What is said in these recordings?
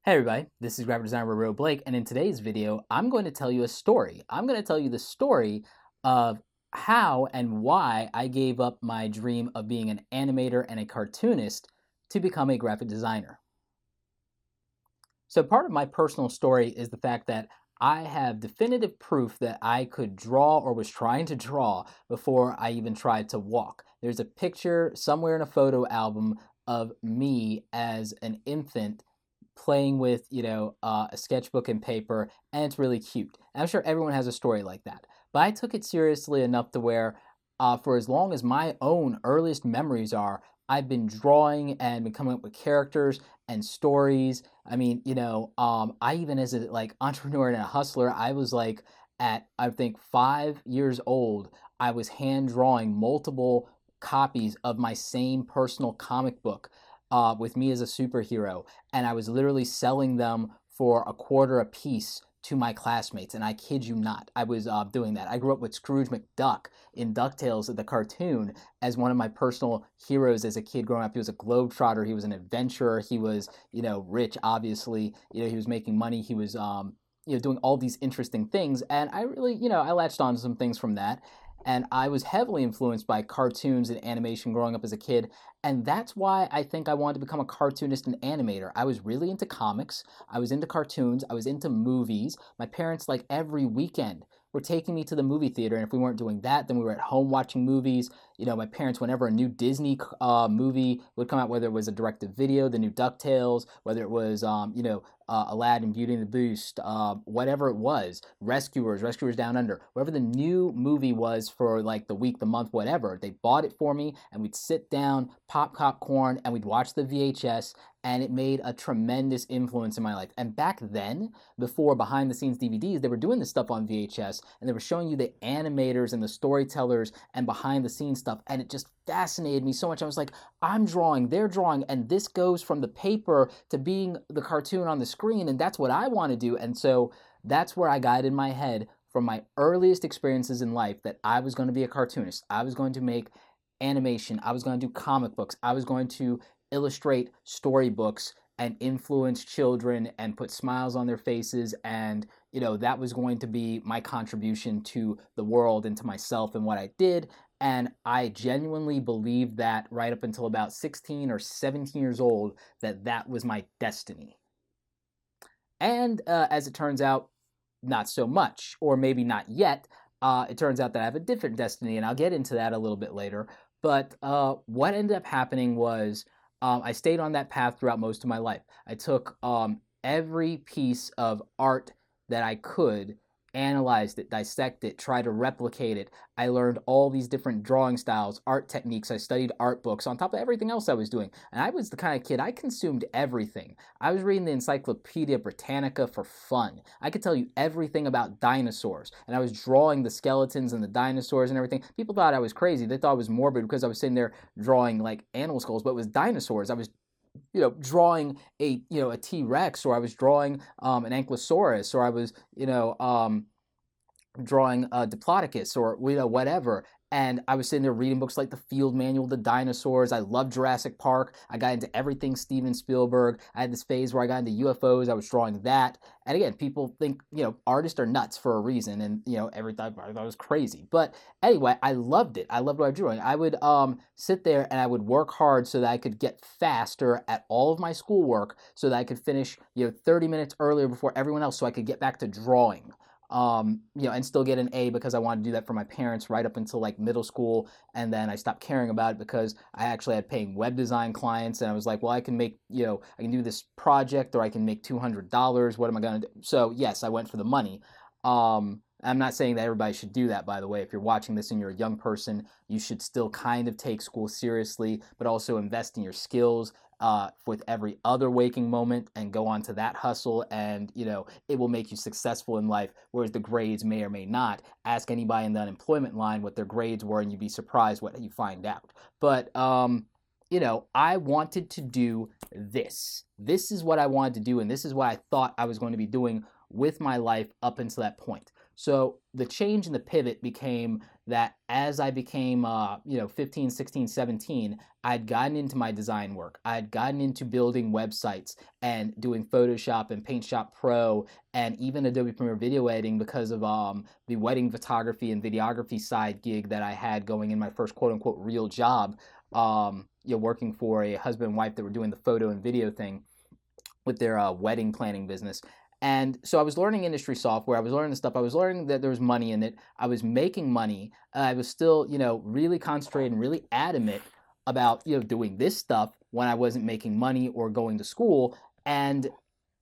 Hey everybody, this is graphic designer Roberto Blake, and in today's video, I'm going to tell you a story. I'm going to tell you the story of how and why I gave up my dream of being an animator and a cartoonist to become a graphic designer. So part of my personal story is the fact that I have definitive proof that I could draw or was trying to draw before I even tried to walk. There's a picture somewhere in a photo album of me as an infant playing with, a sketchbook and paper, and it's really cute. And I'm sure everyone has a story like that. But I took it seriously enough to where, for as long as my own earliest memories are, I've been drawing and been coming up with characters and stories. I mean, I even as a entrepreneur and a hustler, I was like at I think 5 years old, I was hand drawing multiple copies of my same personal comic book with me as a superhero, and I was literally selling them for a quarter a piece to my classmates. And I kid you not, I was doing that. I grew up with Scrooge McDuck in DuckTales, the cartoon, as one of my personal heroes as a kid growing up. He was a globetrotter. He was an adventurer. He was, rich, obviously. He was making money. He was, doing all these interesting things. And I really, I latched on to some things from that. And I was heavily influenced by cartoons and animation growing up as a kid. And that's why I think I wanted to become a cartoonist and animator. I was really into comics. I was into cartoons. I was into movies. My parents, like every weekend, were taking me to the movie theater. And if we weren't doing that, then we were at home watching movies. My parents, whenever a new Disney movie would come out, whether it was a direct-to-video, the new DuckTales, whether it was, Aladdin, Beauty and the Beast, whatever it was, Rescuers Down Under, whatever the new movie was for like the week, the month, whatever, they bought it for me, and we'd sit down, pop popcorn, and we'd watch the VHS, and it made a tremendous influence in my life. And back then, before behind the scenes DVDs, they were doing this stuff on VHS, and they were showing you the animators and the storytellers and behind the scenes stuff, and it just fascinated me so much. I was like, I'm drawing, they're drawing, and this goes from the paper to being the cartoon on the screen, and that's what I want to do. And so that's where I got in my head from my earliest experiences in life that I was going to be a cartoonist. I was going to make animation. I was going to do comic books. I was going to illustrate storybooks and influence children and put smiles on their faces. And, that was going to be my contribution to the world and to myself and what I did. And I genuinely believed that right up until about 16 or 17 years old, that was my destiny. And as it turns out, not so much, or maybe not yet. It turns out that I have a different destiny, and I'll get into that a little bit later. But what ended up happening was I stayed on that path throughout most of my life. I took every piece of art that I could, analyzed it, dissected it, tried to replicate it. I learned all these different drawing styles, art techniques. I studied art books on top of everything else I was doing. And I was the kind of kid, I consumed everything. I was reading the Encyclopedia Britannica for fun. I could tell you everything about dinosaurs. And I was drawing the skeletons and the dinosaurs and everything. People thought I was crazy. They thought I was morbid because I was sitting there drawing like animal skulls, but it was dinosaurs. I was drawing a T-Rex, or I was drawing an Ankylosaurus, or I was, drawing a Diplodocus, or whatever. And I was sitting there reading books like The Field Manual, The Dinosaurs. I loved Jurassic Park. I got into everything Steven Spielberg. I had this phase where I got into UFOs. I was drawing that. And again, people think, artists are nuts for a reason. And, everything I thought I was crazy. But anyway, I loved it. I loved what I was drawing. I would sit there and I would work hard so that I could get faster at all of my schoolwork so that I could finish, 30 minutes earlier before everyone else so I could get back to drawing. And still get an A because I wanted to do that for my parents right up until like middle school. And then I stopped caring about it because I actually had paying web design clients. And I was like, well, I can make, I can do this project, or I can make $200. What am I going to do? So yes, I went for the money. I'm not saying that everybody should do that, by the way. If you're watching this and you're a young person, you should still kind of take school seriously, but also invest in your skills with every other waking moment and go on to that hustle, and it will make you successful in life, whereas the grades may or may not. Ask anybody in the unemployment line what their grades were and you'd be surprised what you find out. But I wanted to do this. This is what I wanted to do, and this is what I thought I was going to be doing with my life up until that point. So the change in the pivot became that as I became, 15, 16, 17, I'd gotten into my design work. I'd gotten into building websites and doing Photoshop and Paint Shop Pro and even Adobe Premiere video editing because of the wedding photography and videography side gig that I had going in my first quote unquote real job. Working for a husband and wife that were doing the photo and video thing with their wedding planning business. And so I was learning industry software. I was learning the stuff. I was learning that there was money in it. I was making money. I was still, really concentrated and really adamant about, doing this stuff when I wasn't making money or going to school. And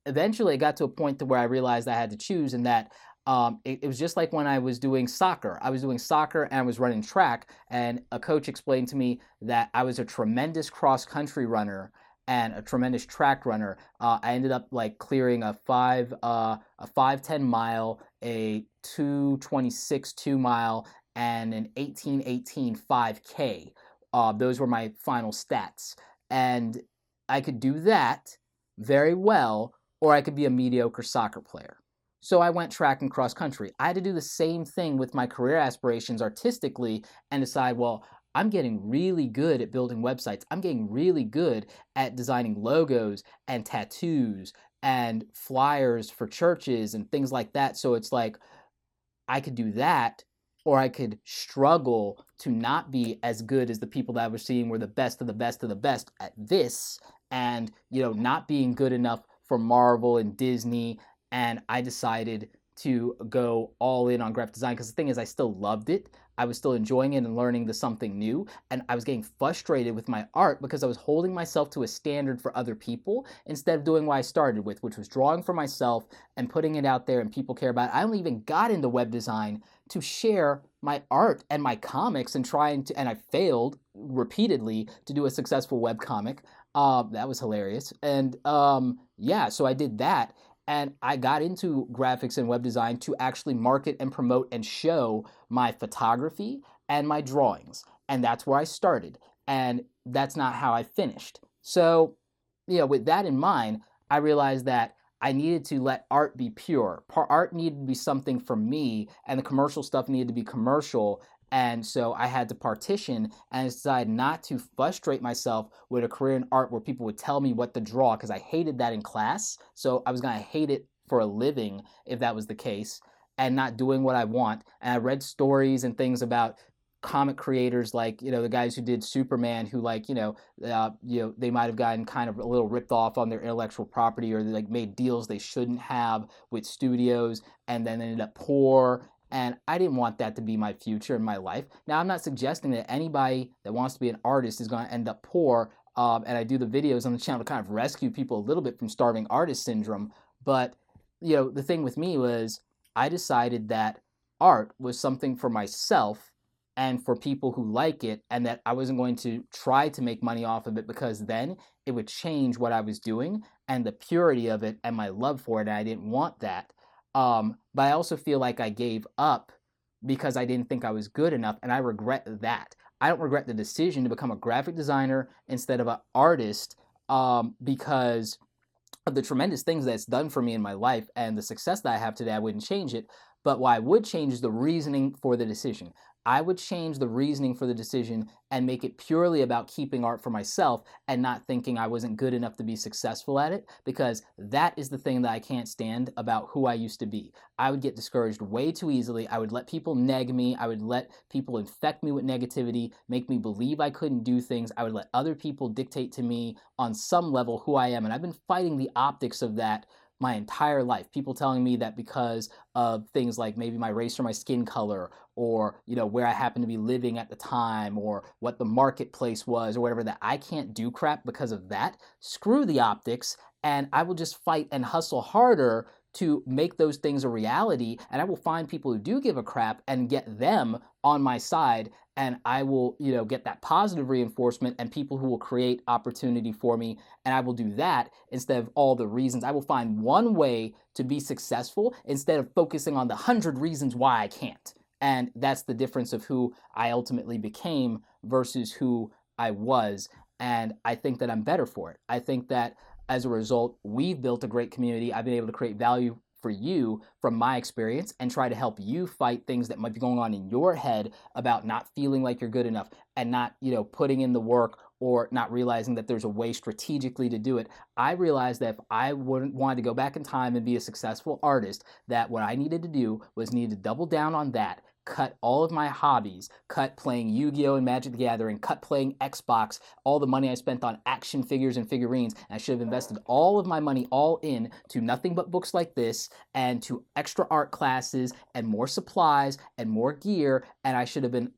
eventually it got to a point to where I realized I had to choose, and that it was just like when I was doing soccer. I was doing soccer and I was running track, and a coach explained to me that I was a tremendous cross country runner and a tremendous track runner. I ended up like clearing a 5:10 mile, a 2:26 2 mile, and an 18:18 5K. Those were my final stats, and I could do that very well, or I could be a mediocre soccer player. So I went track and cross country. I had to do the same thing with my career aspirations artistically and decide, well, I'm getting really good at building websites. I'm getting really good at designing logos and tattoos and flyers for churches and things like that. So it's like I could do that, or I could struggle to not be as good as the people that I was seeing were the best of the best of the best at this, and not being good enough for Marvel and Disney. And I decided to go all in on graphic design because the thing is, I still loved it. I was still enjoying it and learning something new. And I was getting frustrated with my art because I was holding myself to a standard for other people instead of doing what I started with, which was drawing for myself and putting it out there and people care about it. I only even got into web design to share my art and my comics and and I failed repeatedly to do a successful web comic. That was hilarious. And so I did that. And I got into graphics and web design to actually market and promote and show my photography and my drawings. And that's where I started. And that's not how I finished. So, with that in mind, I realized that I needed to let art be pure. Art needed to be something for me, and the commercial stuff needed to be commercial. And so I had to partition and decide not to frustrate myself with a career in art where people would tell me what to draw, because I hated that in class. So I was going to hate it for a living if that was the case, and not doing what I want. And I read stories and things about comic creators like the guys who did Superman, who they might have gotten kind of a little ripped off on their intellectual property, or they like made deals they shouldn't have with studios and then ended up poor. And I didn't want that to be my future in my life. Now, I'm not suggesting that anybody that wants to be an artist is going to end up poor. And I do the videos on the channel to kind of rescue people a little bit from starving artist syndrome. But, the thing with me was I decided that art was something for myself and for people who like it, and that I wasn't going to try to make money off of it, because then it would change what I was doing and the purity of it and my love for it. And I didn't want that. But I also feel like I gave up because I didn't think I was good enough, and I regret that. I don't regret the decision to become a graphic designer instead of an artist, because of the tremendous things that it's done for me in my life and the success that I have today. I wouldn't change it. But what I would change is the reasoning for the decision. I would change the reasoning for the decision and make it purely about keeping art for myself and not thinking I wasn't good enough to be successful at it, because that is the thing that I can't stand about who I used to be. I would get discouraged way too easily. I would let people neg me. I would let people infect me with negativity, make me believe I couldn't do things. I would let other people dictate to me on some level who I am. And I've been fighting the optics of that my entire life. People telling me that because of things like maybe my race or my skin color, or where I happen to be living at the time, or what the marketplace was, or whatever, that I can't do crap because of that. Screw the optics, and I will just fight and hustle harder to make those things a reality. And I will find people who do give a crap and get them on my side, and I will get that positive reinforcement and people who will create opportunity for me, and I will do that instead of all the reasons. I will find one way to be successful instead of focusing on the 100 reasons why I can't. And that's the difference of who I ultimately became versus who I was. And I think that I'm better for it. I think that as a result, we've built a great community. I've been able to create value for you from my experience and try to help you fight things that might be going on in your head about not feeling like you're good enough and not, putting in the work or not realizing that there's a way strategically to do it. I realized that if I wouldn't want to go back in time and be a successful artist, that what I needed to do was need to double down on that, cut all of my hobbies, cut playing Yu-Gi-Oh! And Magic the Gathering, cut playing Xbox, all the money I spent on action figures and figurines, and I should have invested all of my money all in to nothing but books like this and to extra art classes and more supplies and more gear, and I should have been,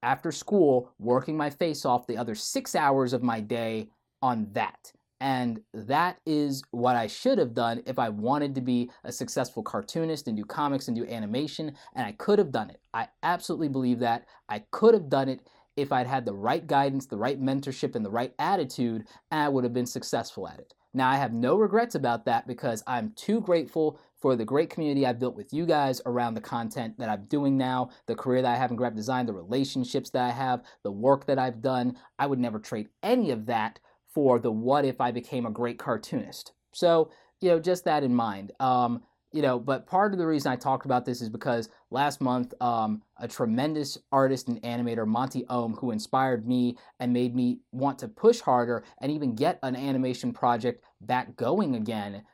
after school, working my face off the other 6 hours of my day on that. And that is what I should have done if I wanted to be a successful cartoonist and do comics and do animation, and I could have done it. I absolutely believe that. I could have done it if I'd had the right guidance, the right mentorship, and the right attitude, and I would have been successful at it. Now, I have no regrets about that because I'm too grateful for the great community I've built with you guys around the content that I'm doing now, the career that I have in graphic design, the relationships that I have, the work that I've done. I would never trade any of that for the what if I became a great cartoonist. So, just that in mind. But part of the reason I talked about this is because last month, a tremendous artist and animator, Monty Ohm, who inspired me and made me want to push harder and even get an animation project back going again,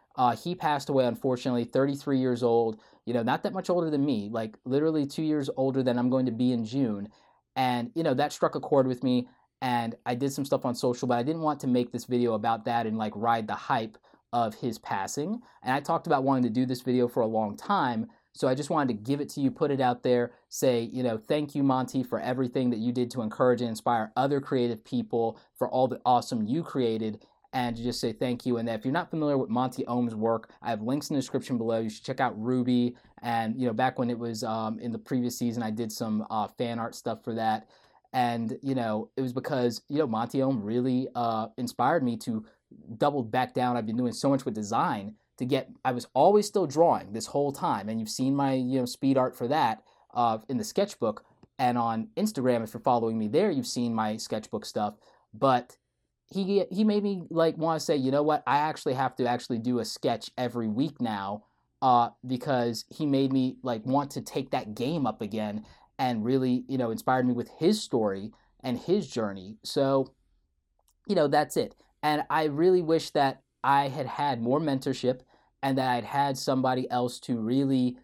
he passed away, unfortunately, 33 years old, not that much older than me, like literally 2 years older than I'm going to be in June. And, that struck a chord with me. And I did some stuff on social, but I didn't want to make this video about that and like ride the hype of his passing. And I talked about wanting to do this video for a long time. So I just wanted to give it to you, put it out there, say, thank you, Monty, for everything that you did to encourage and inspire other creative people, for all the awesome you created, and to just say thank you. And that if you're not familiar with Monty Ohm's work, I have links in the description below. You should check out Ruby. And, back when it was in the previous season, I did some fan art stuff for that. And, it was because, Monty Ohm really inspired me to double back down. I've been doing so much with design I was always still drawing this whole time. And you've seen my, speed art for that in the sketchbook. And on Instagram, if you're following me there, you've seen my sketchbook stuff. But he made me like want to say, you know what, I actually have to actually do a sketch every week now because he made me like want to take that game up again and really, inspired me with his story and his journey. So, that's it. And I really wish that I had had more mentorship and that I'd had somebody else to really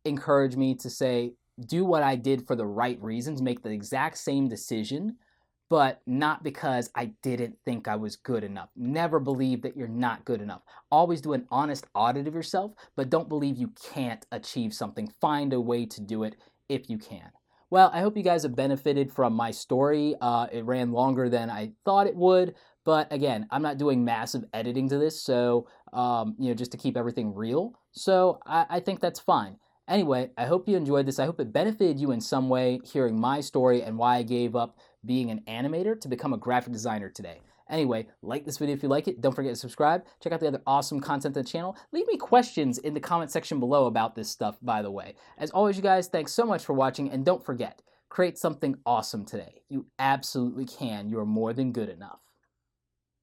encourage me to say, do what I did for the right reasons, make the exact same decision, but not because I didn't think I was good enough. Never believe that you're not good enough. Always do an honest audit of yourself, but don't believe you can't achieve something. Find a way to do it if you can. Well, I hope you guys have benefited from my story. It ran longer than I thought it would, but again, I'm not doing massive editing to this, so, just to keep everything real. So I think that's fine. Anyway, I hope you enjoyed this. I hope it benefited you in some way, hearing my story and why I gave up being an animator to become a graphic designer today. Anyway, like this video if you like it. Don't forget to subscribe. Check out the other awesome content on the channel. Leave me questions in the comment section below about this stuff, by the way. As always, you guys, thanks so much for watching, and don't forget, create something awesome today. You absolutely can. You are more than good enough.